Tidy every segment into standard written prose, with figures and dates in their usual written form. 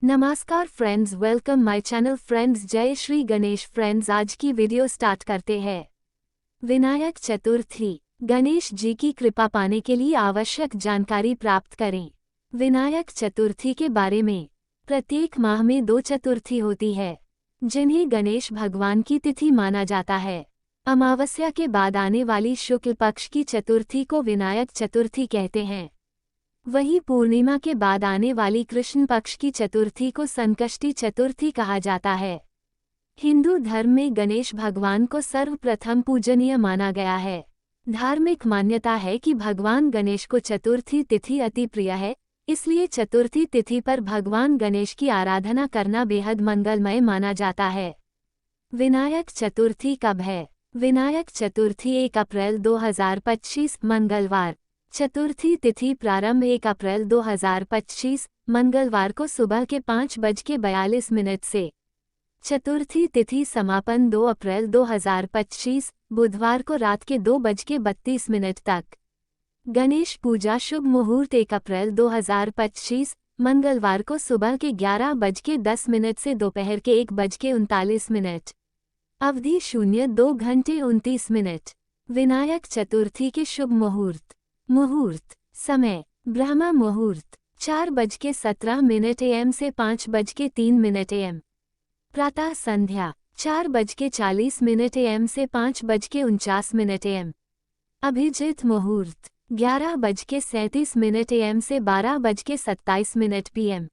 नमस्कार friends, welcome my channel friends. जय Shri Ganesh friends. आज की वीडियो स्टार्ट करते हैं। विनायक चतुर्थी। गणेश जी की कृपा पाने के लिए आवश्यक जानकारी प्राप्त करें। विनायक चतुर्थी के बारे में। प्रत्येक माह में 2 चतुर्थी होती है, जिन्हें गणेश भगवान की तिथि माना जाता है। अमावस्या के बाद आने वाली शुक्ल पक्ष की चतुर्थी को विनायक चतुर्थी कहते हैं। वहीं पूर्णिमा के बाद आने वाली कृष्ण पक्ष की चतुर्थी को संकष्टी चतुर्थी कहा जाता है। हिंदू धर्म में गणेश भगवान को सर्वप्रथम पूजनीय माना गया है। धार्मिक मान्यता है कि भगवान गणेश को चतुर्थी तिथि अति प्रिय है, इसलिए चतुर्थी तिथि पर भगवान गणेश की आराधना करना बेहद मंगलमय माना जाता है। विनायक चतुर्थी कब है? विनायक चतुर्थी 1 अप्रैल 2025 मंगलवार। चतुर्थी तिथि प्रारंभ 1 अप्रैल 2025 मंगलवार को सुबह के 5:42 से। चतुर्थी तिथि समापन 2 अप्रैल 2025 बुधवार को रात के 2:32 तक। गणेश पूजा शुभ मुहूर्त 1 अप्रैल 2025 मंगलवार को सुबह के 11:10 से दोपहर के 1:39। अवधि 02 घंटे 29 मिनट। विनायक चतुर्थी के शुभ मुहूर्त समय ब्रह्म मुहूर्त 4:17 AM से 5:03 AM। प्रातः संध्या 4:40 AM से 5:49 AM। अभिजित मुहूर्त 11:37 AM से 12:27 PM।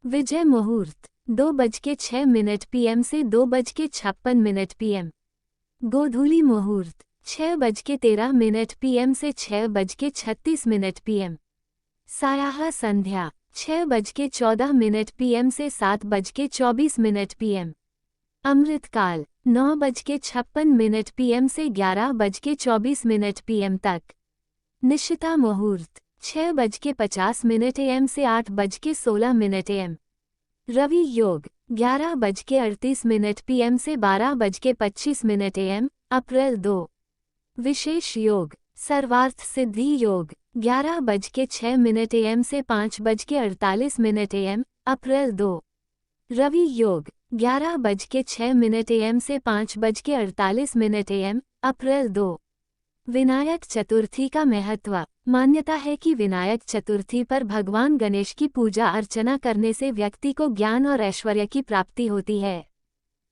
विजय मुहूर्त 2:06 PM से 2:56 PM। गोधूली मुहूर्त 6:13 PM से 6:36 PM। सायाह संध्या 6:14 PM से 7:24 PM। अमृतकाल 9:56 PM से 11:24 PM तक। निशिता मुहूर्त 6:50 AM से 8:16 AM। रवि योग 11:38 PM से 12:25 AM। अप्रैल 2। विशेष योग सर्वार्थ सिद्धि योग 11:06 AM से 5:48 AM। अप्रैल 2। रवि योग 11:06 AM से 5:48 AM। अप्रैल 2। विनायक चतुर्थी का महत्व। मान्यता है कि विनायक चतुर्थी पर भगवान गणेश की पूजा अर्चना करने से व्यक्ति को ज्ञान और ऐश्वर्य की प्राप्ति होती है।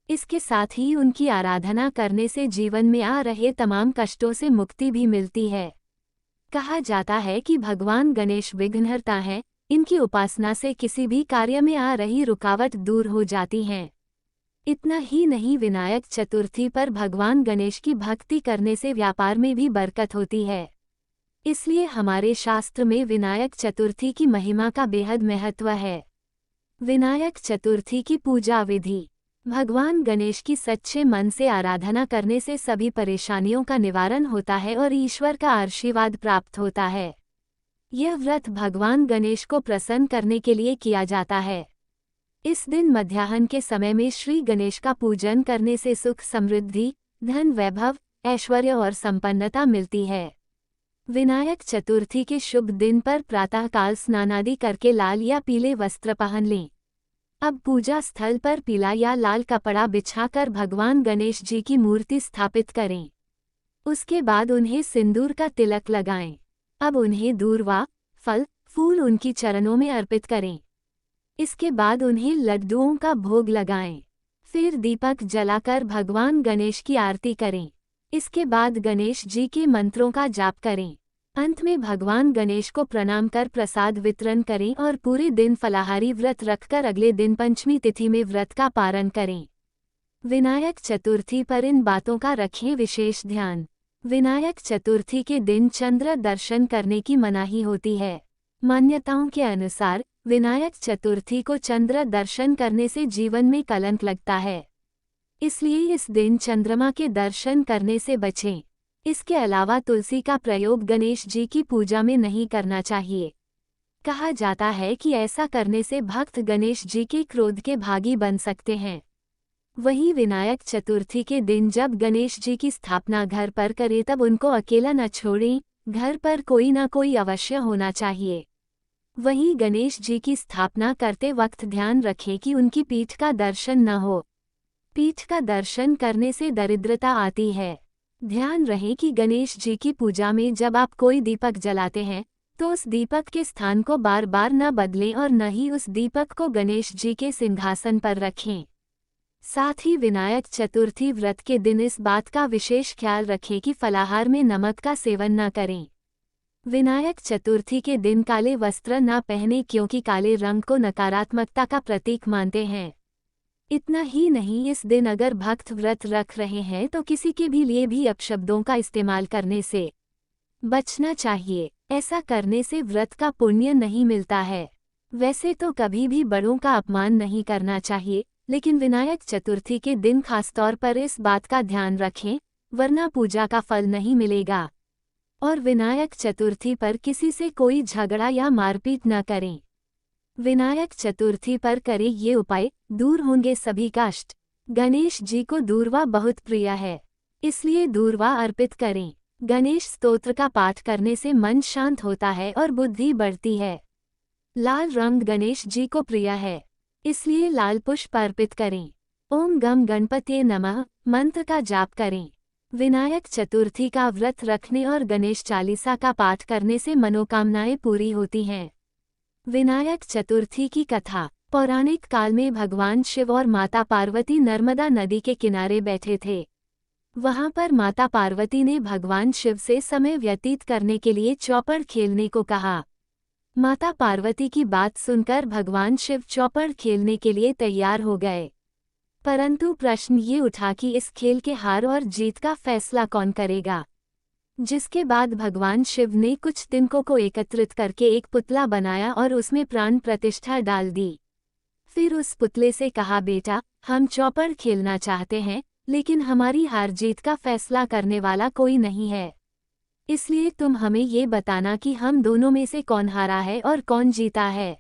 इसके साथ ही उनकी आराधना करने से जीवन में आ रहे तमाम कष्टों से मुक्ति भी मिलती है। कहा जाता है कि भगवान गणेश विघ्नहर्ता हैं, इनकी उपासना से किसी भी कार्य में आ रही रुकावट दूर हो जाती हैं। इतना ही नहीं, विनायक चतुर्थी पर भगवान गणेश की भक्ति करने से व्यापार में भी बरकत होती है। इसलिए हमारे शास्त्र में विनायक चतुर्थी की महिमा का बेहद महत्व है। विनायक चतुर्थी की पूजा विधि। भगवान गणेश की सच्चे मन से आराधना करने से सभी परेशानियों का निवारण होता है और ईश्वर का आशीर्वाद प्राप्त होता है। यह व्रत भगवान गणेश को प्रसन्न करने के लिए किया जाता है। इस दिन मध्याह्न के समय में श्री गणेश का पूजन करने से सुख, समृद्धि, धन, वैभव, ऐश्वर्य और संपन्नता मिलती है। विनायक चतुर्थी के शुभ दिन पर प्रातःकाल स्नानादि करके लाल या पीले वस्त्र पहन लें। अब पूजा स्थल पर पीला या लाल कपड़ा बिछाकर भगवान गणेश जी की मूर्ति स्थापित करें। उसके बाद उन्हें सिंदूर का तिलक लगाएं। अब उन्हें दूर्वा, फल, फूल उनकी चरणों में अर्पित करें। इसके बाद उन्हें लड्डुओं का भोग लगाएं। फिर दीपक जलाकर भगवान गणेश की आरती करें। इसके बाद गणेश जी के मंत्रों का जाप करें। अंत में भगवान गणेश को प्रणाम कर प्रसाद वितरण करें और पूरे दिन फलाहारी व्रत रखकर अगले दिन पंचमी तिथि में व्रत का पारण करें। विनायक चतुर्थी पर इन बातों का रखें विशेष ध्यान। विनायक चतुर्थी के दिन चंद्र दर्शन करने की मनाही होती है। मान्यताओं के अनुसार विनायक चतुर्थी को चंद्र दर्शन करने से जीवन में कलंक लगता है, इसलिए इस दिन चंद्रमा के दर्शन करने से बचें। इसके अलावा तुलसी का प्रयोग गणेश जी की पूजा में नहीं करना चाहिए। कहा जाता है कि ऐसा करने से भक्त गणेश जी के क्रोध के भागी बन सकते हैं। वहीं विनायक चतुर्थी के दिन जब गणेश जी की स्थापना घर पर करें तब उनको अकेला न छोड़ें, घर पर कोई न कोई अवश्य होना चाहिए। वहीं गणेश जी की स्थापना करते वक्त ध्यान रखें कि उनकी पीठ का दर्शन न हो। पीठ का दर्शन करने से दरिद्रता आती है। ध्यान रहे कि गणेश जी की पूजा में जब आप कोई दीपक जलाते हैं तो उस दीपक के स्थान को बार बार न बदलें और न ही उस दीपक को गणेश जी के सिंहासन पर रखें। साथ ही विनायक चतुर्थी व्रत के दिन इस बात का विशेष ख्याल रखें कि फलाहार में नमक का सेवन न करें। विनायक चतुर्थी के दिन काले वस्त्र न पहने क्योंकि काले रंग को नकारात्मकता का प्रतीक मानते हैं। इतना ही नहीं, इस दिन अगर भक्त व्रत रख रहे हैं तो किसी के भी लिए भी अपशब्दों का इस्तेमाल करने से बचना चाहिए। ऐसा करने से व्रत का पुण्य नहीं मिलता है। वैसे तो कभी भी बड़ों का अपमान नहीं करना चाहिए, लेकिन विनायक चतुर्थी के दिन खासतौर पर इस बात का ध्यान रखें, वरना पूजा का फल नहीं मिलेगा। और विनायक चतुर्थी पर किसी से कोई झगड़ा या मारपीट न करें। विनायक चतुर्थी पर करें ये उपाय, दूर होंगे सभी कष्ट। गणेश जी को दूर्वा बहुत प्रिय है, इसलिए दूर्वा अर्पित करें। गणेश स्तोत्र का पाठ करने से मन शांत होता है और बुद्धि बढ़ती है। लाल रंग गणेश जी को प्रिय है, इसलिए लाल पुष्प अर्पित करें। ओम गम गणपतये नमः मंत्र का जाप करें। विनायक चतुर्थी का व्रत रखने और गणेश चालीसा का पाठ करने से मनोकामनाएं पूरी होती हैं। विनायक चतुर्थी की कथा। पौराणिक काल में भगवान शिव और माता पार्वती नर्मदा नदी के किनारे बैठे थे। वहां पर माता पार्वती ने भगवान शिव से समय व्यतीत करने के लिए चौपड़ खेलने को कहा। माता पार्वती की बात सुनकर भगवान शिव चौपड़ खेलने के लिए तैयार हो गए। परंतु प्रश्न ये उठा कि इस खेल के हार और जीत का फैसला कौन करेगा। जिसके बाद भगवान शिव ने कुछ तिनकों को एकत्रित करके एक पुतला बनाया और उसमें प्राण प्रतिष्ठा डाल दी। फिर उस पुतले से कहा, बेटा, हम चौपड़ खेलना चाहते हैं, लेकिन हमारी हार जीत का फैसला करने वाला कोई नहीं है। इसलिए तुम हमें ये बताना कि हम दोनों में से कौन हारा है और कौन जीता है।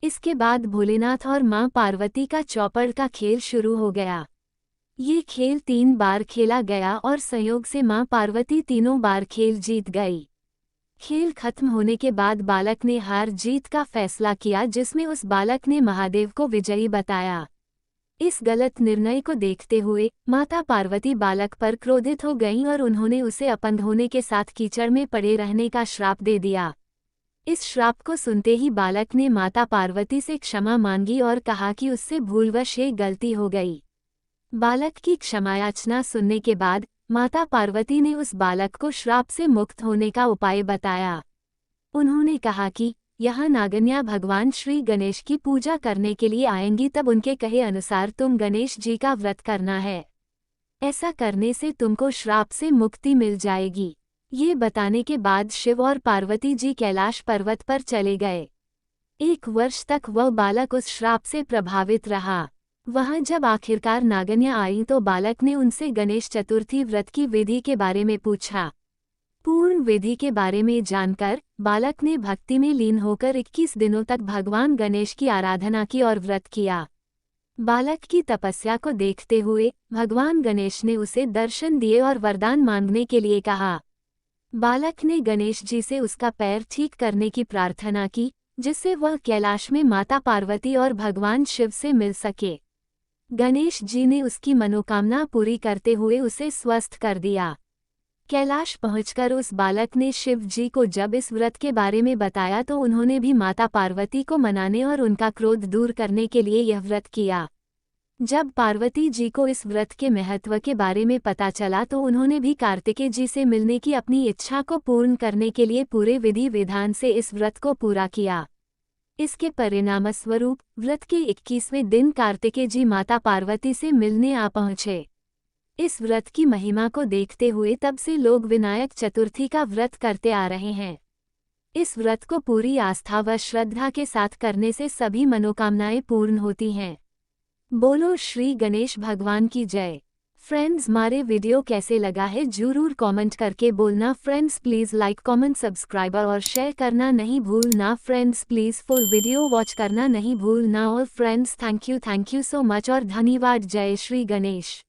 इसके बाद भोलेनाथ और मां पार्वती का चौपड़ का खेल शुरू हो गया। ये खेल 3 बार खेला गया और संयोग से मां पार्वती तीनों बार खेल जीत गई। खेल खत्म होने के बाद बालक ने हार जीत का फैसला किया, जिसमें उस बालक ने महादेव को विजयी बताया। इस गलत निर्णय को देखते हुए माता पार्वती बालक पर क्रोधित हो गईं और उन्होंने उसे अपंग होने के साथ कीचड़ में पड़े रहने का श्राप दे दिया। इस श्राप को सुनते ही बालक ने माता पार्वती से क्षमा मांगी और कहा कि उससे भूलवश ये गलती हो गई। बालक की क्षमायाचना सुनने के बाद माता पार्वती ने उस बालक को श्राप से मुक्त होने का उपाय बताया। उन्होंने कहा कि यहाँ नागन्या भगवान श्री गणेश की पूजा करने के लिए आएंगी, तब उनके कहे अनुसार तुम गणेश जी का व्रत करना है। ऐसा करने से तुमको श्राप से मुक्ति मिल जाएगी। ये बताने के बाद शिव और पार्वती जी कैलाश पर्वत पर चले गए। 1 वर्ष तक वह बालक उस श्राप से प्रभावित रहा। वहां जब आखिरकार नागन्या आई तो बालक ने उनसे गणेश चतुर्थी व्रत की विधि के बारे में पूछा। पूर्ण विधि के बारे में जानकर बालक ने भक्ति में लीन होकर 21 दिनों तक भगवान गणेश की आराधना की और व्रत किया। बालक की तपस्या को देखते हुए भगवान गणेश ने उसे दर्शन दिए और वरदान मांगने के लिए कहा। बालक ने गणेश जी से उसका पैर ठीक करने की प्रार्थना की, जिससे वह कैलाश में माता पार्वती और भगवान शिव से मिल सके। गणेश जी ने उसकी मनोकामना पूरी करते हुए उसे स्वस्थ कर दिया। कैलाश पहुंचकर उस बालक ने शिव जी को जब इस व्रत के बारे में बताया तो उन्होंने भी माता पार्वती को मनाने और उनका क्रोध दूर करने के लिए यह व्रत किया। जब पार्वती जी को इस व्रत के महत्व के बारे में पता चला तो उन्होंने भी कार्तिकेय जी से मिलने की अपनी इच्छा को पूर्ण करने के लिए पूरे विधि विधान से इस व्रत को पूरा किया। इसके परिणामस्वरूप व्रत के 21वें दिन कार्तिकेय जी माता पार्वती से मिलने आ पहुँचे। इस व्रत की महिमा को देखते हुए तब से लोग विनायक चतुर्थी का व्रत करते आ रहे हैं। इस व्रत को पूरी आस्था व श्रद्धा के साथ करने से सभी मनोकामनाएं पूर्ण होती हैं। बोलो श्री गणेश भगवान की जय। फ्रेंड्स, हमारे वीडियो कैसे लगा है जरूर कमेंट करके बोलना। Friends please like comment subscribe और शेयर करना नहीं भूलना। Friends please full video watch करना नहीं भूलना। और friends thank you so much और धन्यवाद। जय श्री गणेश।